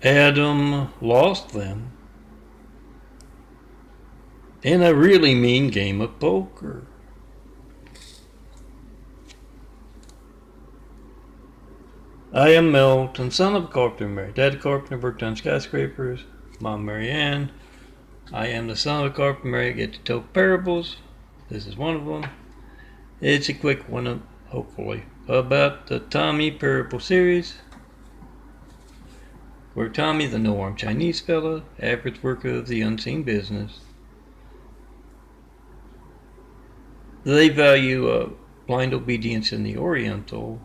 Adam lost them in a really mean game of poker. I am Milton, son of a carpenter Mary. Dad carpenter worked on skyscrapers. Mom Mary Ann. I am the son of a carpenter Mary. I get to tell parables. This is one of them. It's a quick one, hopefully, about the TAMI parable series, where Tommy, the no-arm Chinese fella, average worker of the unseen business, they value blind obedience in the Oriental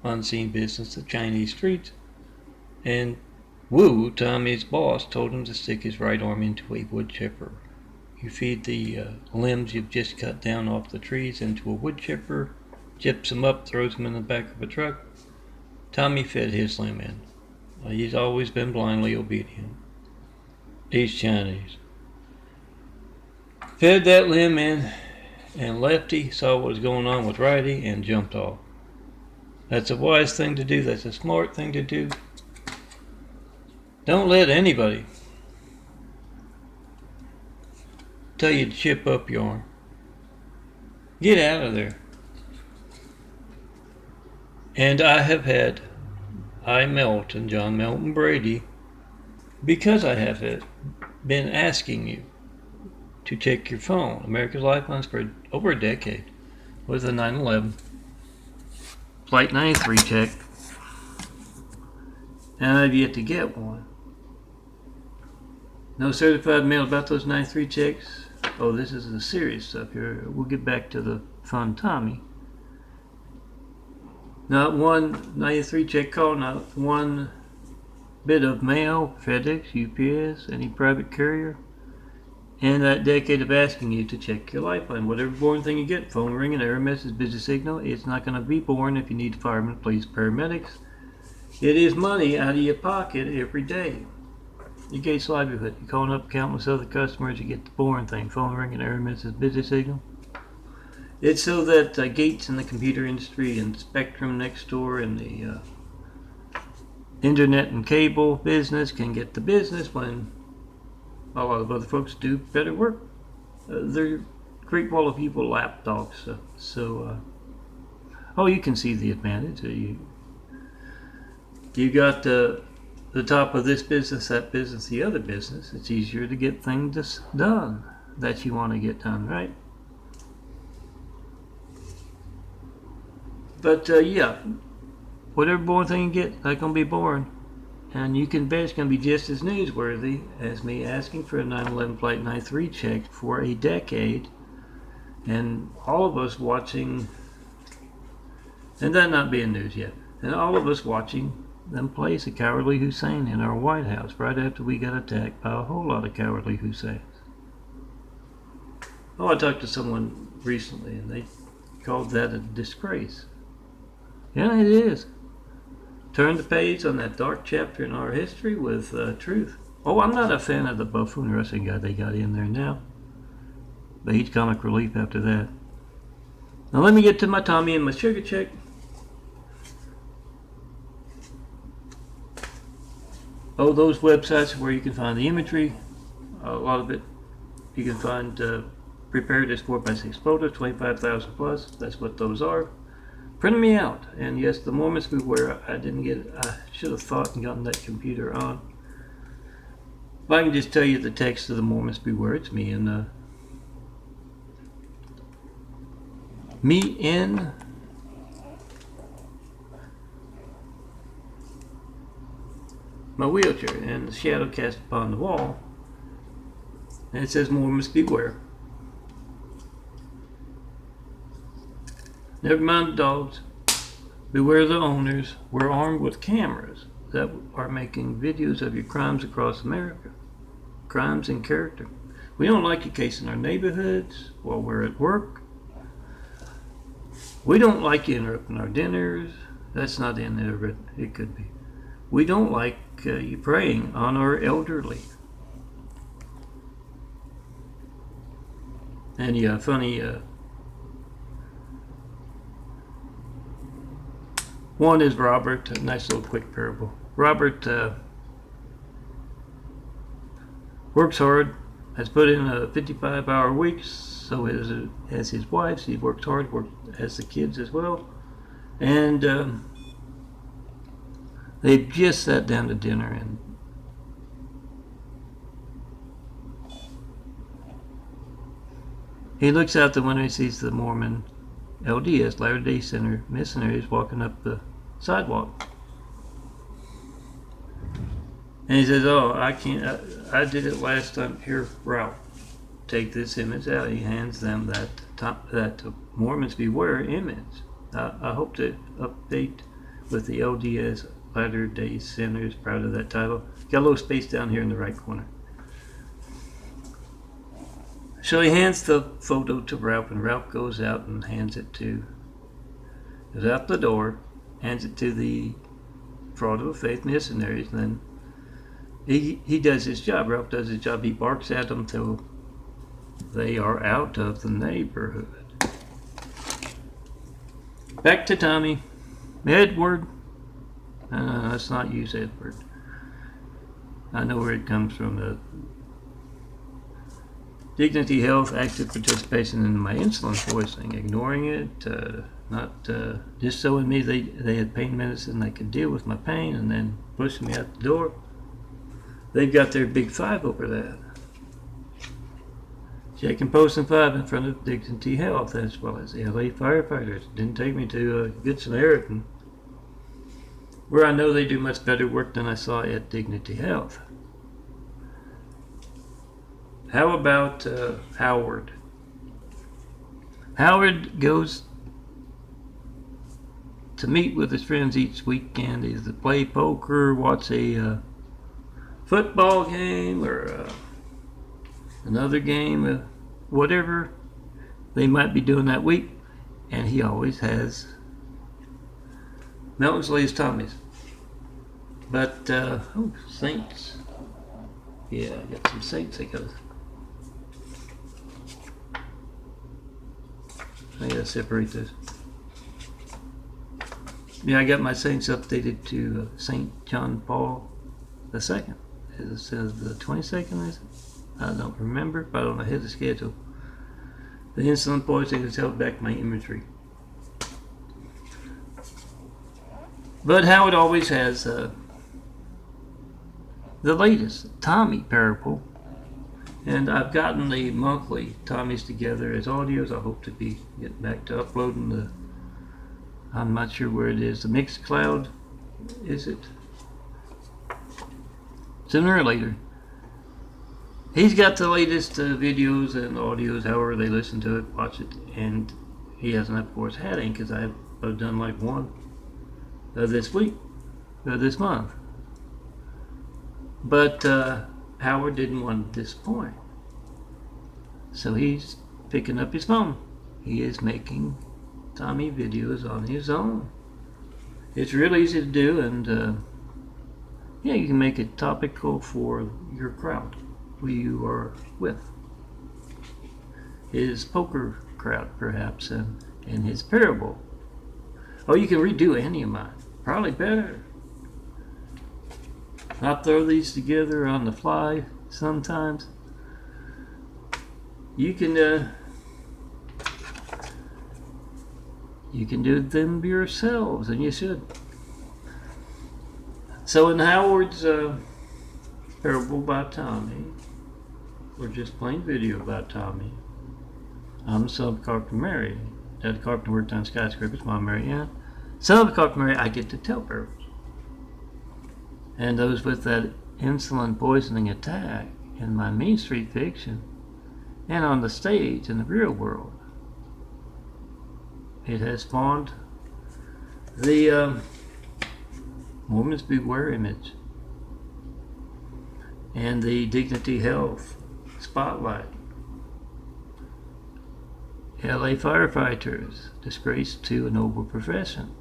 unseen business of Chinese streets, and Wu, Tommy's boss, told him to stick his right arm into a wood chipper. You feed the limbs you've just cut down off the trees into a wood chipper, chips them up, throws them in the back of a truck. Tommy fed his limb in. He's always been blindly obedient. He's Chinese. Fed that limb in, and Lefty saw what was going on with Righty and jumped off. That's a wise thing to do. That's a smart thing to do. Don't let anybody tell you to chip up your arm. Get out of there. And I Melton, John Melton Brady, because I have been asking you to check your phone. America's Lifelines for over a decade with a 9/11 Flight 93 check, and I've yet to get one. No certified mail about those 93 checks. Oh, this is the serious stuff here. We'll get back to the fun Tommy. Not one 93 check call, not one bit of mail, FedEx, UPS, any private carrier. And that decade of asking you to check your lifeline. Whatever boring thing you get, phone ringing, error message, busy signal, it's not going to be boring if you need firemen, police, paramedics. It is money out of your pocket every day. Your Gates livelihood. You're calling up countless other customers, you get the boring thing, phone ringing, error message, busy signal. It's so that Gates in the computer industry and Spectrum next door and the internet and cable business can get the business when a lot of other folks do better work. They're a great wall of people lapdogs. Oh, you can see the advantage. You got the top of this business, that business, the other business. It's easier to get things done that you want to get done, right? But yeah, whatever boring thing you get, not gonna be boring. And you can bet it's going to be just as newsworthy as me asking for a 9/11 Flight 93 check for a decade, and all of us watching, and that not being news yet, and all of us watching them place a cowardly Hussein in our White House right after we got attacked by a whole lot of cowardly Husseins. Oh, I talked to someone recently, and they called that a disgrace. Yeah, it is. Turn the page on that dark chapter in our history with truth. Oh, I'm not a fan of the buffoon wrestling guy they got in there now, but he's comic relief after that. Now let me get to my Tommy and my sugar check. Oh, those websites are where you can find the imagery. A lot of it you can find prepared as 4x6 photos, 25,000 plus. That's what those are. Print me out. And yes, the Mormons beware. I should have thought and gotten that computer on. If I can just tell you the text of the Mormons beware, it's me in my wheelchair, and the shadow cast upon the wall, and it says Mormons beware. Never mind the dogs. Beware the owners. We're armed with cameras that are making videos of your crimes across America. Crimes in character. We don't like you casing our neighborhoods while we're at work. We don't like you interrupting our dinners. That's not in there, but it could be. We don't like you preying on our elderly. And yeah, funny. One is Robert, a nice little quick parable. Robert works hard, has put in a 55-hour week, so as his wife. He works hard, has the kids as well. And they just sat down to dinner, and he looks out the window and sees the Mormon LDS, Latter-day Saint missionaries, walking up the sidewalk. And he says, "Oh, I can't. I did it last time. Here, Ralph, take this image out." He hands them that Mormons Beware image. I hope to update with the LDS, Latter-day Saints. Proud of that title. Got a little space down here in the right corner. So he hands the photo to Ralph, and Ralph goes out and goes out the door, hands it to the Fraud of Faith missionaries, and then he does his job. Ralph does his job. He barks at them till they are out of the neighborhood. Back to Tommy. Edward. Let's not use Edward. I know where it comes from. The Dignity Health, active participation in my insulin poisoning, ignoring it, not just showing me they had pain medicine, they could deal with my pain, and then pushing me out the door. They've got their big five over that. Shaking Post and 5 in front of Dignity Health, as well as LA firefighters. Didn't take me to Good Samaritan, where I know they do much better work than I saw at Dignity Health. How about Howard? Howard goes to meet with his friends each weekend, either play poker, watch a football game, or another game, whatever they might be doing that week. And he always has Mountains Lays Tommy's. But, Saints. Yeah, I got some Saints I gotta separate this. Yeah, I got my Saints updated to St. John Paul II. It says the 22nd, is it? I don't remember, but I don't know his schedule. The insulin poisoning has held back my imagery. But Howard always has the latest Tommy parable. And I've gotten the monthly Tommies together as audios. I hope to be getting back to uploading I'm not sure where it is, the Mixcloud, is it? Sooner or later. He's got the latest videos and audios, however they listen to it, watch it, and he hasn't, of course, had any, because I've done like one this week, this month. But Howard didn't want to disappoint. So he's picking up his phone. He is making Tommy videos on his own. It's real easy to do, and yeah, you can make it topical for your crowd who you are with. His poker crowd, perhaps, and his parable. Oh, you can redo any of mine. Probably better. I throw these together on the fly sometimes. You can do them yourselves, and you should. So in Howard's parable about Tommy, or just plain video about Tommy, I'm the son of Carpenter Mary. Dad Carpenter worked on skyscrapers, Mom Mary Ann. Son of Carpenter Mary, I get to tell parables. And those with that insulin poisoning attack in my Main Street fiction and on the stage in the real world. It has spawned the Mormons Beware image and the Dignity Health spotlight. LA firefighters, disgrace to a noble profession.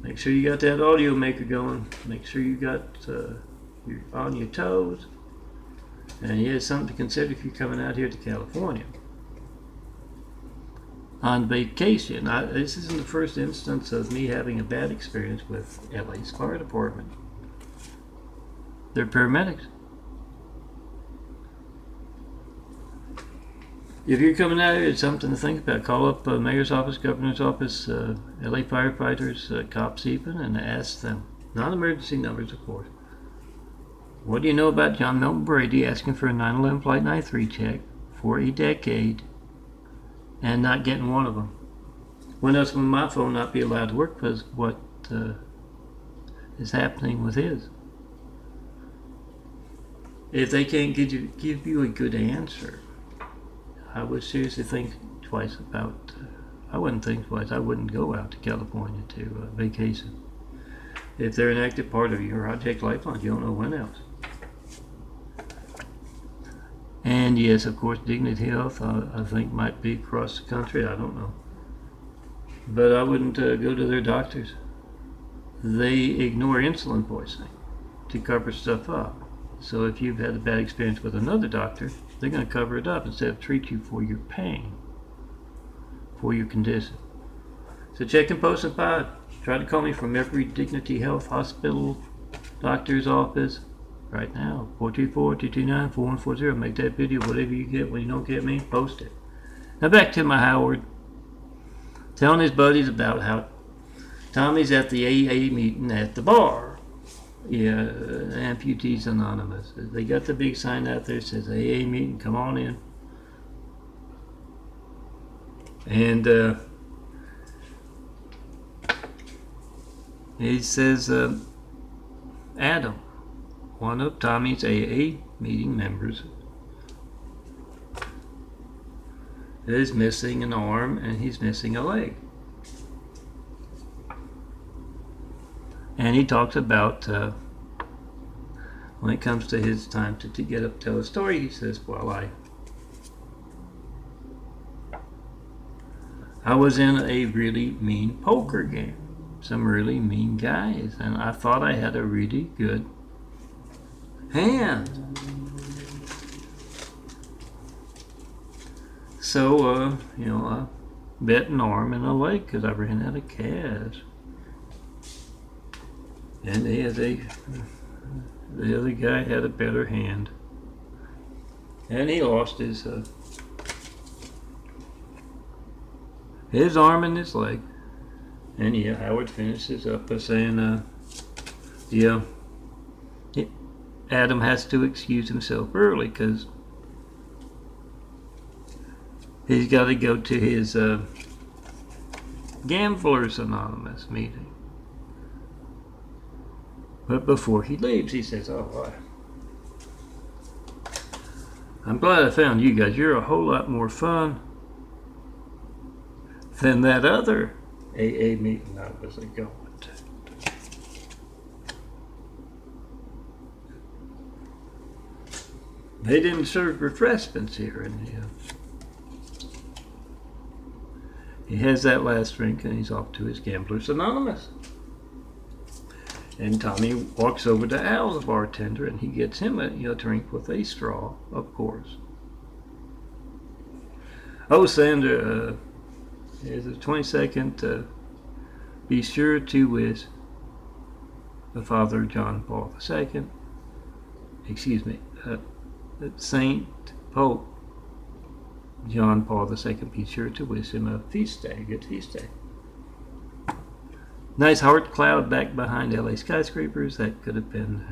Make sure you got that audio maker going. Make sure you got you're on your toes. And yeah, it's something to consider if you're coming out here to California on vacation. This isn't the first instance of me having a bad experience with LA's fire department. They're paramedics. If you're coming out here, it's something to think about. Call up mayor's office, governor's office, LA firefighters, cops even, and ask them. Non-emergency numbers, of course. What do you know about John Milton Brady asking for a 9/11 Flight 93 check for a decade and not getting one of them? When else will my phone not be allowed to work because what is happening with his? If they can't give you a good answer, I would seriously think twice about. I wouldn't think twice. I wouldn't go out to California to vacation. If they're an active part of your Project Lifeline, you don't know when else. And yes, of course, Dignity Health, I think might be across the country. I don't know. But I wouldn't go to their doctors. They ignore insulin poisoning to cover stuff up. So if you've had a bad experience with another doctor, they're going to cover it up instead of treat you for your pain, for your condition. So check and post and pod. Try to call me from every Dignity Health hospital, doctor's office right now. 424-229-4140. Make that video. Whatever you get when you don't get me, post it. Now back to my Howard. Telling his buddies about how Tommy's at the AA meeting at the bar. Yeah, Amputees Anonymous. They got the big sign out there that says AA meeting, come on in. And he says Adam, one of Tommy's AA meeting members, is missing an arm and he's missing a leg. And he talks about when it comes to his time to get up tell a story, he says, well, I was in a really mean poker game. Some really mean guys, and I thought I had a really good hand. So, I bet an arm and a leg because I ran out of cash. And the other guy had a better hand. And he lost his arm and his leg. And yeah, Howard finishes up by saying, Adam has to excuse himself early because he's got to go to his Gamblers Anonymous meeting. But before he leaves, he says, I'm glad I found you guys. You're a whole lot more fun than that other AA meeting I was going to. They didn't serve refreshments here, and he has that last drink, and he's off to his Gamblers Anonymous. And Tommy walks over to Al, the bartender, and he gets him a drink with a straw, of course. Oh, Sandra, here's the 22nd. Be sure to wish the Father John Paul II, Saint Pope John Paul II, be sure to wish him a feast day, a good feast day. Nice heart cloud back behind LA skyscrapers. That could have been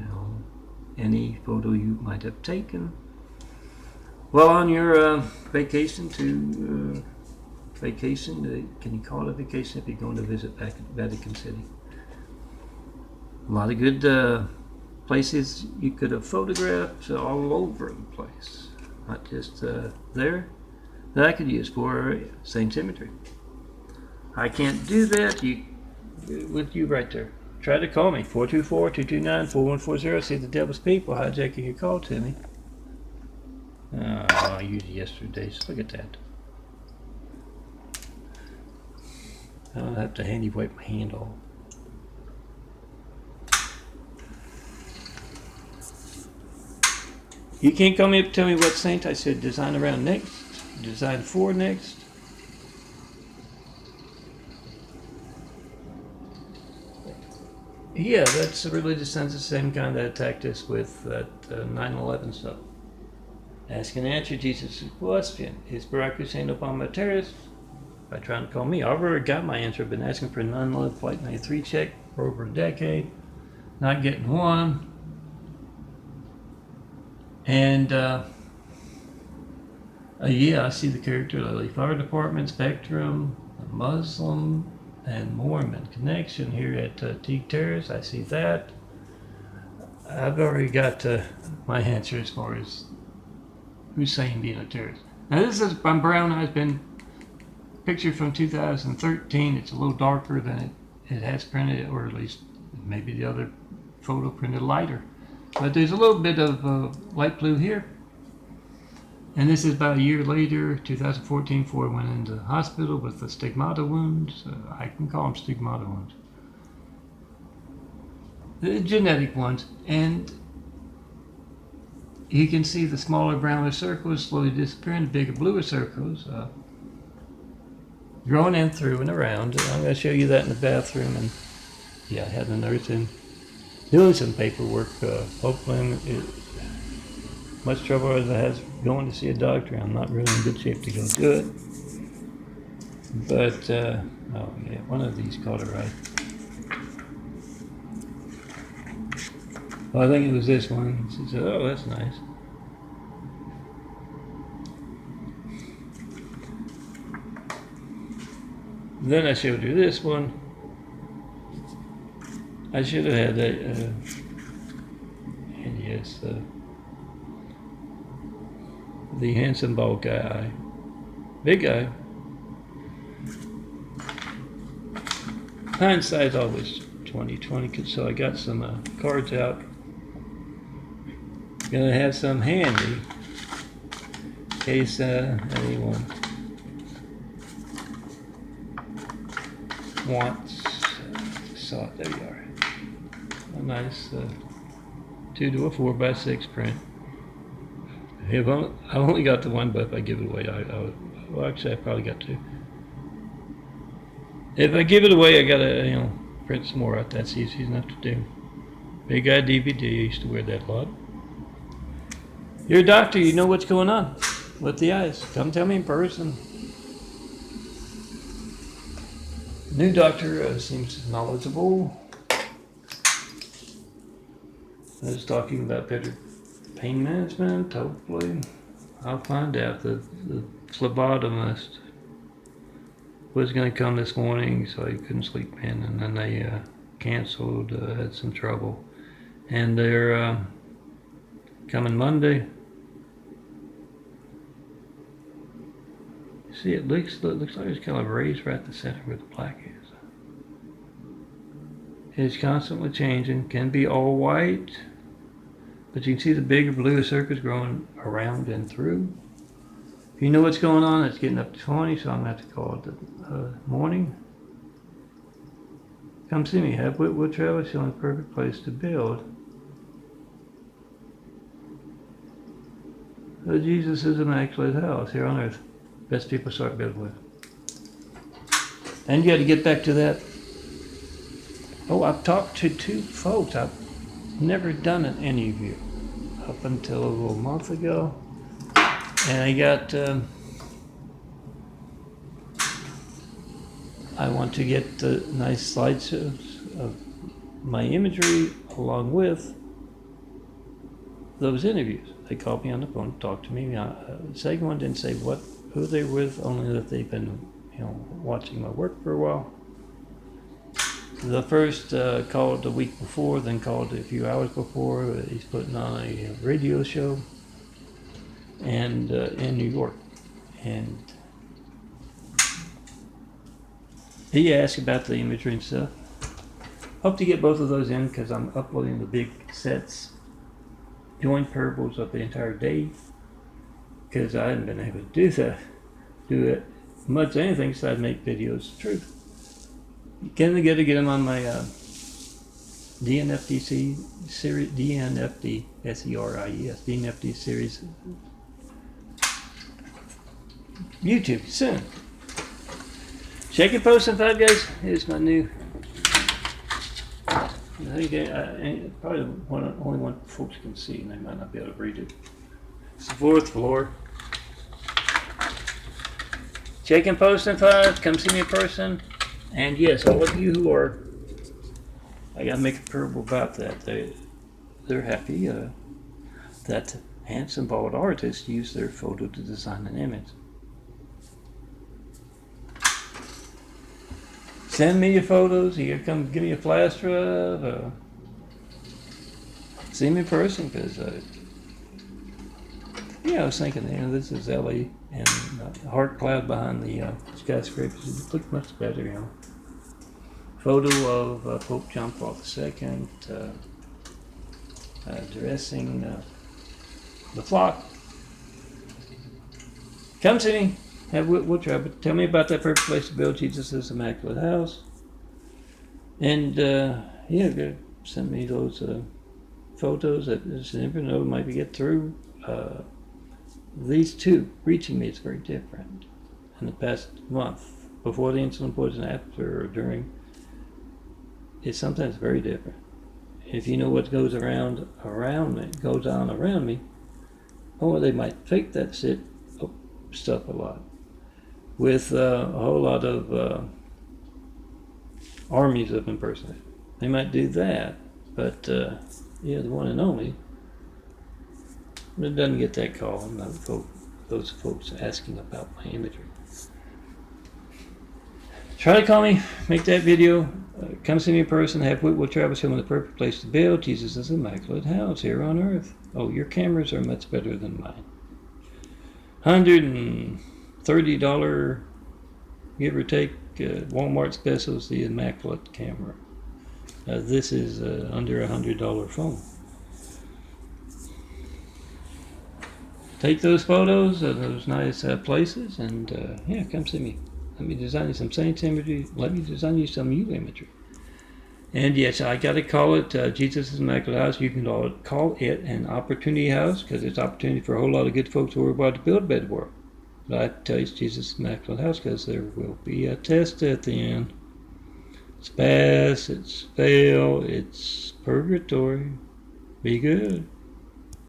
any photo you might have taken. Well, on your vacation, can you call it a vacation if you're going to visit Vatican City? A lot of good places you could have photographed all over the place, not just there, that I could use for Saint Imagery. I can't do that with you right there. Try to call me, 424-229-4140. See the devil's people hijacking your call to me. I used yesterday's. Look at that. I'll have to handy wipe my hand off. You can't come up and tell me what saint I said design around next, design for next. Yeah, that's the religious sense, the same kind that attacked us with that 9/11 stuff. Ask and answer Jesus' question. Is Baracus saying upon my terrace? By trying to call me. I've already got my answer. I've been asking for an unloaded Flight 93 check for over a decade. Not getting one. And yeah, I see the character Lily Fire Department, Spectrum, Muslim, and Mormon connection here at Teague Terrace. I see that. I've already got my answer as far as Hussein being a terrorist. Now this is from Brown Eyes Been picture from 2013. It's a little darker than it has printed, or at least maybe the other photo printed lighter. But there's a little bit of light blue here. And this is about a year later, 2014, before I went into the hospital with the stigmata wounds. I can call them stigmata wounds. The genetic ones. And you can see the smaller, browner circles slowly disappearing, the bigger, bluer circles growing in, through, and around. I'm going to show you that in the bathroom. And yeah, I had the nurse in doing some paperwork. Hopefully, much trouble as I have going to see a doctor. I'm not really in good shape to go do it. But, oh yeah, one of these caught it right. Well, I think it was this one. She said, oh, that's nice. Then I showed her this one. I should have had that, and yes, the handsome bald guy, big guy. Hindsight's always 20/20, so I got some cards out. Gonna have some handy in case anyone wants. Saw it. There you are. A nice 2 to a 4x6 print. I've only got the one, but if I give it away, well, actually, I probably got 2. If I give it away, I gotta, print some more out. That's easy enough to do. Big guy DVD. I used to wear that a lot. You're a doctor. You know what's going on with the eyes. Come tell me in person. New doctor seems knowledgeable. I was talking about better pain management. Hopefully, I'll find out. The phlebotomist was going to come this morning, so he couldn't sleep in, and then they canceled. Had some trouble, and they're coming Monday. See, it looks like it's kind of raised right at the center where the plaque is. It's constantly changing. Can be all white, but you can see the bigger, bluer circles growing around and through. If you know what's going on, it's getting up to 20, so I'm going to have to call it the morning. Come see me. Have Whitwood Travel. It's the only perfect place to build. Jesus is immaculate house here on earth. Best people start building with. And you got to get back to that. Oh, I've talked to 2 folks. I've never done an interview up until a little month ago. And I got, I want to get nice slideshows of my imagery along with those interviews. They called me on the phone, talked to me. The second one didn't say who they're with, only that they've been, watching my work for a while. The first called the week before, then called a few hours before. He's putting on a radio show, and in New York, and he asked about the imagery and stuff. Hope to get both of those in because I'm uploading the big sets, doing parables of the entire day, because I haven't been able to do it much anything besides make videos of truth. Can I get them on my DNFDC series, DNFD SERIES, DNFD series YouTube soon. Check it, post in 5 guys. Here's my new. I think probably only one folks can see, and they might not be able to read it. It's the 4th floor. Check in post and files. Come see me in person. And yes, all of you who are, I gotta make a parable about that. They're happy that handsome bald artists use their photo to design an image. Send me your photos. You come give me a flash drive. See me in person, because yeah, I was thinking, this is LA and heart cloud behind the skyscrapers. It looked much better, Photo of Pope John Paul II dressing the flock. Come see me. We'll try, but tell me about that perfect place to build Jesus' immaculate house. And yeah, send me those photos that just never know might get through. These two reaching me is very different. In the past month, before the insulin poison, after or during, it's sometimes very different. If you know what goes around me, goes on around me, or they might fake that stuff a lot with a whole lot of armies of impersonators. They might do that, but yeah, the one and only, it doesn't get that call. I'm not those folks asking about my imagery. Try to call me, make that video, come see me in person, have Whitwell Travis film in the perfect place to build Jesus' immaculate house here on earth. Oh, your cameras are much better than mine. $130, give or take, Walmart specials, the immaculate camera. This is under $100 phone. Take those photos of those nice places, and yeah, come see me. Let me design you some saints imagery. Let me design you some you imagery. And yes, I got to call it Jesus' Immaculate House. You can call it an opportunity house, because it's opportunity for a whole lot of good folks who are about to build a better world. But I tell you it's Jesus' Immaculate House because there will be a test at the end. It's pass, it's fail, it's purgatory. Be good.